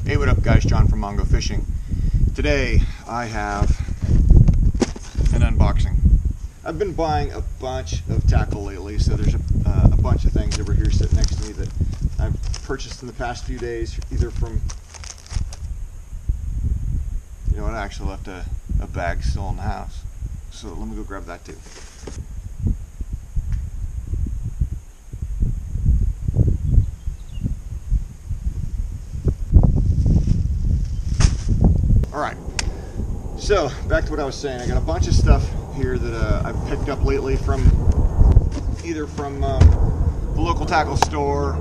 Hey, what up guys, John from Mongo Fishing. Today I have an unboxing. I've been buying a bunch of tackle lately, so there's a bunch of things over here sitting next to me that I've purchased in the past few days, either from, you know what, I actually left a bag still in the house, so let me go grab that too. Alright, so back to what I was saying. I got a bunch of stuff here that I've picked up lately from either from the local tackle store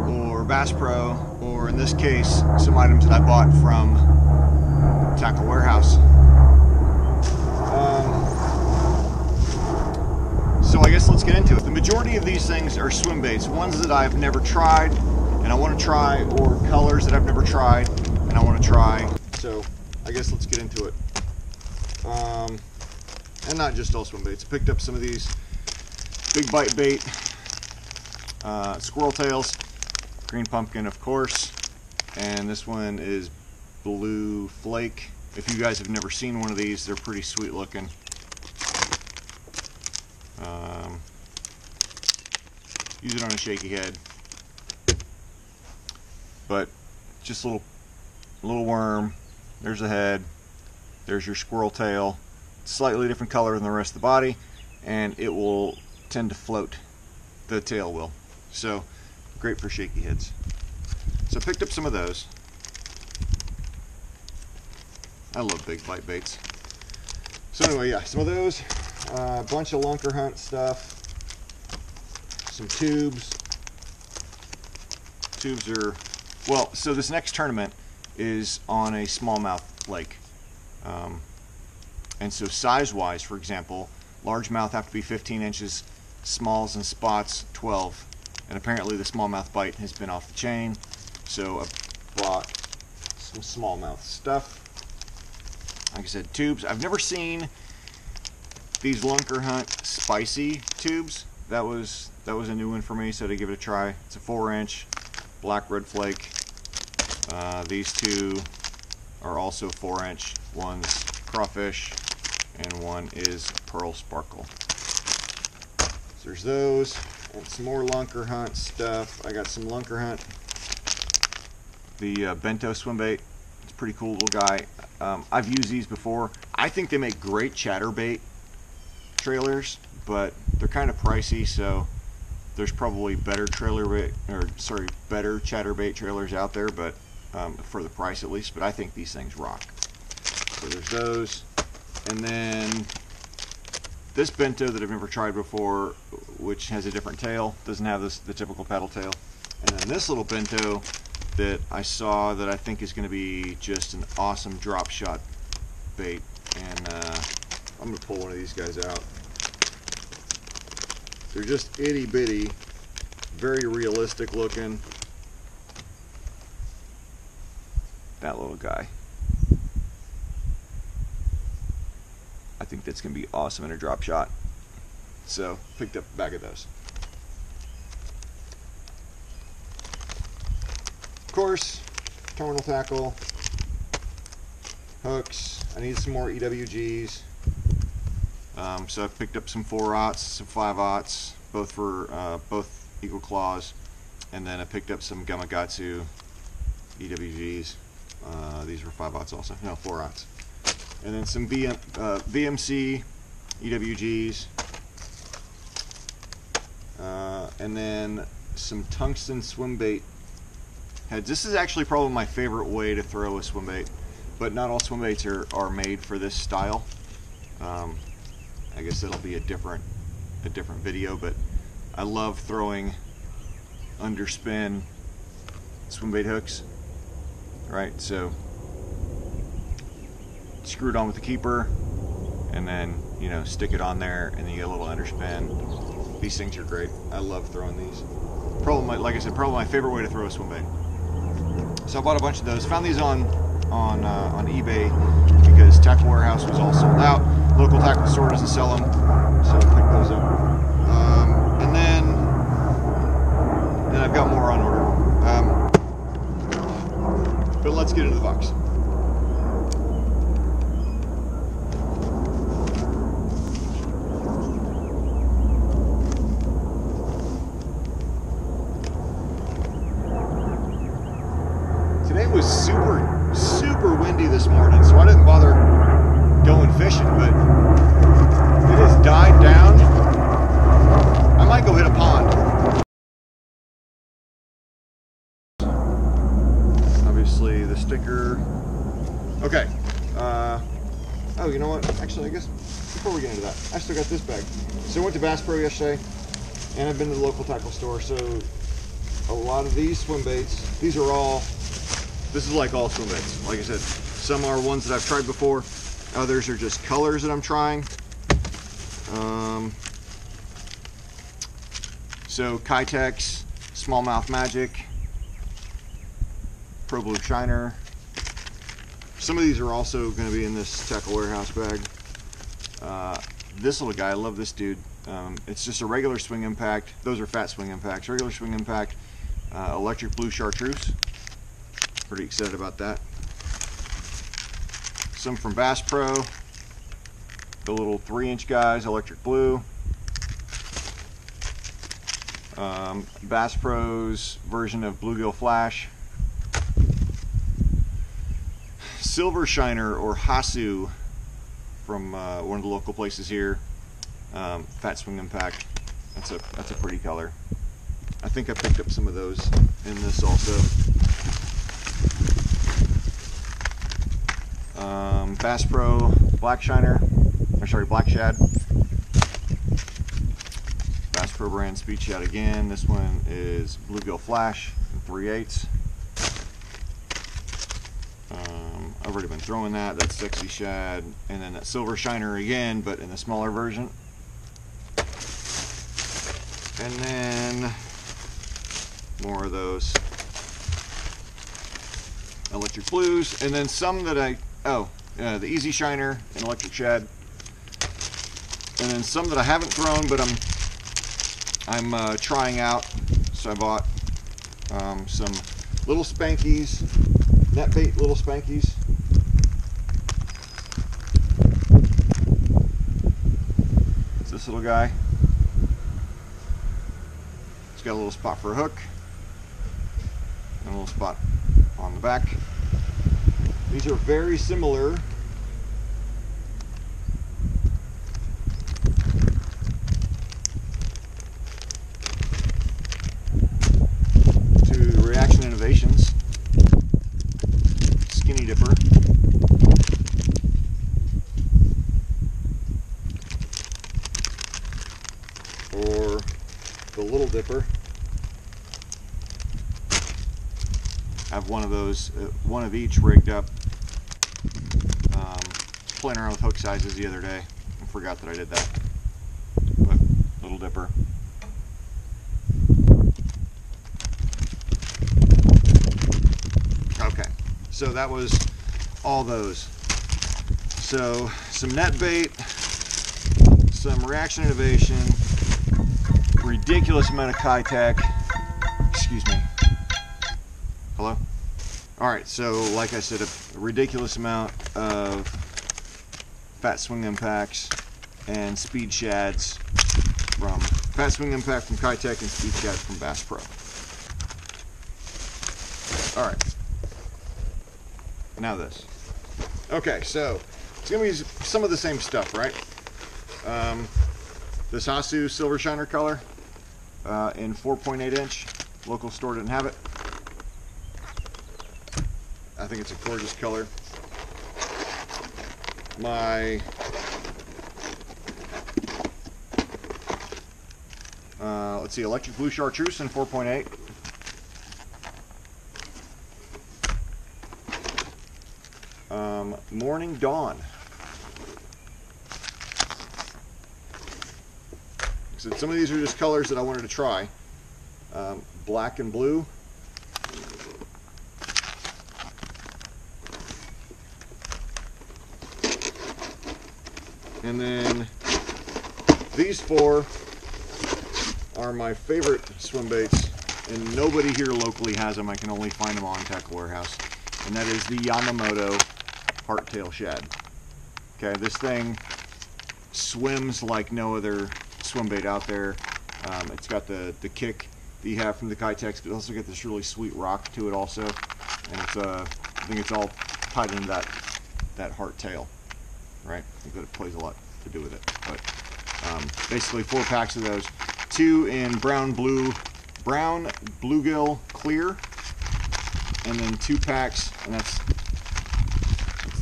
or Bass Pro, or in this case, some items that I bought from Tackle Warehouse. So I guess let's get into it. The majority of these things are swim baits, ones that I've never tried and I want to try, or colors that I've never tried and I want to try. So I guess let's get into it. And not just all swim baits. I picked up some of these big bite bait, squirrel tails, green pumpkin of course, and this one is blue flake. If you guys have never seen one of these, they're pretty sweet looking. Use it on a shaky head, but just a little worm. There's the head, there's your squirrel tail, slightly different color than the rest of the body, and it will tend to float, the tail will. So great for shaky heads. So I picked up some of those. I love big bite baits. So anyway, yeah, some of those, a bunch of Lunkerhunt stuff, some tubes. Tubes are, well, so this next tournament is on a smallmouth lake. And so size-wise, for example, largemouth have to be 15 inches, smalls and spots 12. And apparently the smallmouth bite has been off the chain, so I bought some smallmouth stuff. Like I said, tubes. I've never seen these Lunkerhunt spicy tubes. That was a new one for me, so to give it a try. It's a 4-inch black red flake. These two are also 4-inch. One's crawfish and one is pearl sparkle. So there's those, and some more Lunkerhunt stuff. I got some Lunkerhunt, the Bentos swim bait. It's a pretty cool little guy. I've used these before. I think they make great chatterbait trailers, but they're kind of pricey, so there's probably better better chatterbait trailers out there, but for the price at least. But I think these things rock. So there's those, and then this bento that I've never tried before, which has a different tail, doesn't have the typical paddle tail, and then this little bento that I saw that I think is going to be just an awesome drop shot bait, and I'm going to pull one of these guys out. They're just itty bitty, very realistic looking. That little guy. I think that's going to be awesome in a drop shot. So, picked up a bag of those. Of course, terminal tackle, hooks. I need some more EWGs. So I picked up some 4/0s, some 5/0s, both for both Eagle Claws, and then I picked up some Gamakatsu EWGs. These were 5/0s also, no, 4/0s, and then some VMC EWGs, and then some tungsten swim bait heads. This is actually probably my favorite way to throw a swim bait, but not all swim baits are made for this style. I guess it'll be a different video, but I love throwing underspin swim bait hooks. Right, so screw it on with the keeper, and then, you know, stick it on there, and then you get a little underspin. These things are great. I love throwing these. Probably, like I said, probably my favorite way to throw a swim bait. So I bought a bunch of those. Found these on eBay because Tackle Warehouse was all sold out. Local tackle store doesn't sell them, so I picked those up. And then I've got more on order. But let's get into the box. Today was super windy this morning, so I didn't bother going fishing, but it has died down. I might go hit a pond. Obviously the sticker. Okay. Oh, you know what? Actually, I guess before we get into that, I still got this bag. So I went to Bass Pro yesterday, and I've been to the local tackle store. So a lot of these swim baits, these are all, this is like all swim baits. Like I said, some are ones that I've tried before. Others are just colors that I'm trying. So Keitech Smallmouth Magic, Pro Blue Shiner. Some of these are also going to be in this Tackle Warehouse bag. This little guy, I love this dude. It's just a regular Swing Impact. Those are fat Swing Impacts. Regular Swing Impact, electric blue chartreuse. Pretty excited about that. Some from Bass Pro. The little 3-inch guys, electric blue. Bass Pro's version of Bluegill Flash. Silver Shiner or Hasu from one of the local places here. Fat Swing Impact. That's a pretty color. I think I picked up some of those in this also. Bass Pro Black Shiner, or sorry, Black Shad. Bass Pro brand Speed Shad again. This one is Bluegill Flash in 3/8. I've already been throwing that. That's Sexy Shad, and then that Silver Shiner again, but in a smaller version. And then more of those electric blues, and then some that the Easy Shiner and Electric Shad, and then some that I haven't thrown, but I'm trying out. So I bought some Little Spankies, NetBait Little Spankies. It's this little guy. It's got a little spot for a hook and a little spot on the back. These are very similar to Reaction Innovations Skinny Dipper. Or the Little Dipper. I have one of those, one of each rigged up. Playing around with hook sizes the other day. I forgot that I did that. But Little Dipper. Okay, so that was all those. So some NetBait, some Reaction Innovation, ridiculous amount of Keitech. Excuse me. Hello? Alright, so like I said, a ridiculous amount of Fat Swing Impacts and Speed Shads from Fat Swing Impact from Keitech and Speed Shad from Bass Pro. Alright. Now this. Okay, so it's going to be some of the same stuff, right? This Hasu Silver Shiner color in 4.8 inch. Local store didn't have it. I think it's a gorgeous color. My let's see, electric blue chartreuse in 4.8. Morning Dawn. So some of these are just colors that I wanted to try. Black and blue. And then these four are my favorite swim baits, and nobody here locally has them. I can only find them on Tackle Warehouse. and that is the Yamamoto Heart Tail Shad. Okay, this thing swims like no other swim bait out there. It's got the kick that you have from the Keitech, but also got this really sweet rock to it also, and it's I think it's all tied into that heart tail, right? I think that it plays a lot to do with it. But basically 4 packs of those, 2 in brown bluegill clear, and then 2 packs, and that's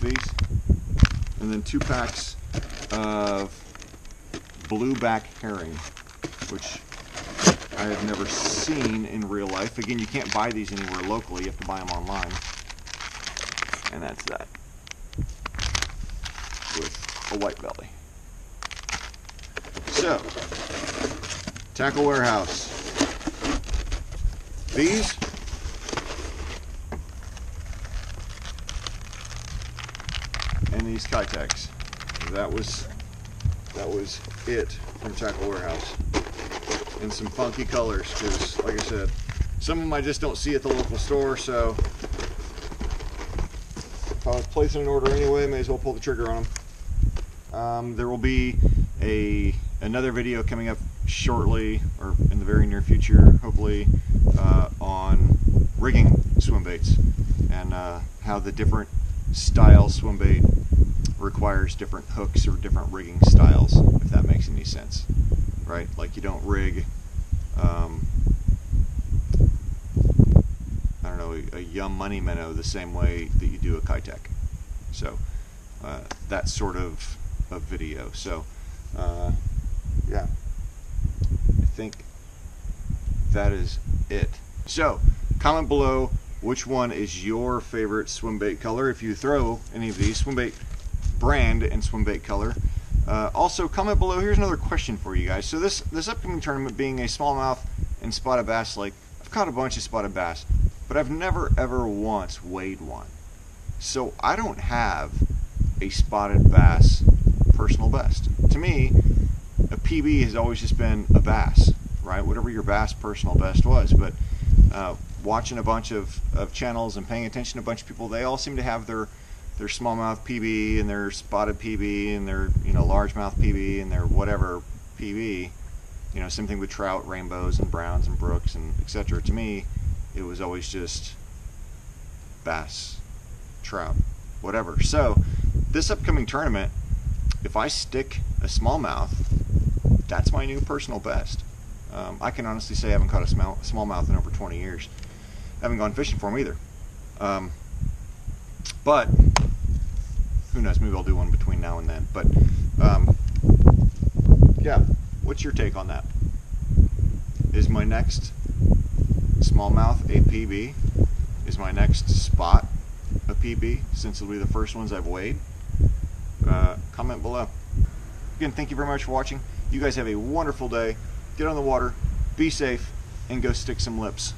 these, and then 2 packs of blueback herring, which I have never seen in real life. Again, you can't buy these anywhere locally, you have to buy them online. And that's that, with a white belly. So, Tackle Warehouse. These and these Keitechs. That was it from Tackle Warehouse. In some funky colors, because like I said, some of them I just don't see at the local store, so if I was placing an order anyway, may as well pull the trigger on them. There will be another video coming up shortly, or in the very near future, hopefully, on rigging swim baits, and how the different style swim bait requires different hooks or different rigging styles, if that makes any sense, right? Like you don't rig, I don't know, a Yum Money Minnow the same way that you do a Keitech. So that sort of a video. So yeah, I think that is it. So comment below which one is your favorite swim bait color, if you throw any of these, swim bait brand and swim bait color. Also comment below, here's another question for you guys. So this upcoming tournament being a smallmouth and spotted bass lake, I've caught a bunch of spotted bass, but I've never ever once weighed one. So I don't have a spotted bass personal best. To me, a PB has always just been a bass, right? Whatever your bass personal best was. But watching a bunch of channels and paying attention to a bunch of people, they all seem to have their smallmouth PB and their spotted PB and their largemouth PB and their whatever PB. Same thing with trout, rainbows and browns and brooks and etc. To me, it was always just bass, trout, whatever. So this upcoming tournament, if I stick a smallmouth, that's my new personal best. I can honestly say I haven't caught a smallmouth in over 20 years. I haven't gone fishing for them either. But who knows, maybe I'll do one between now and then. But yeah, what's your take on that? Is my next smallmouth a PB? Is my next spot a PB, since it'll be the first ones I've weighed? Comment below. Again, thank you very much for watching. You guys have a wonderful day. Get on the water, be safe, and go stick some lips.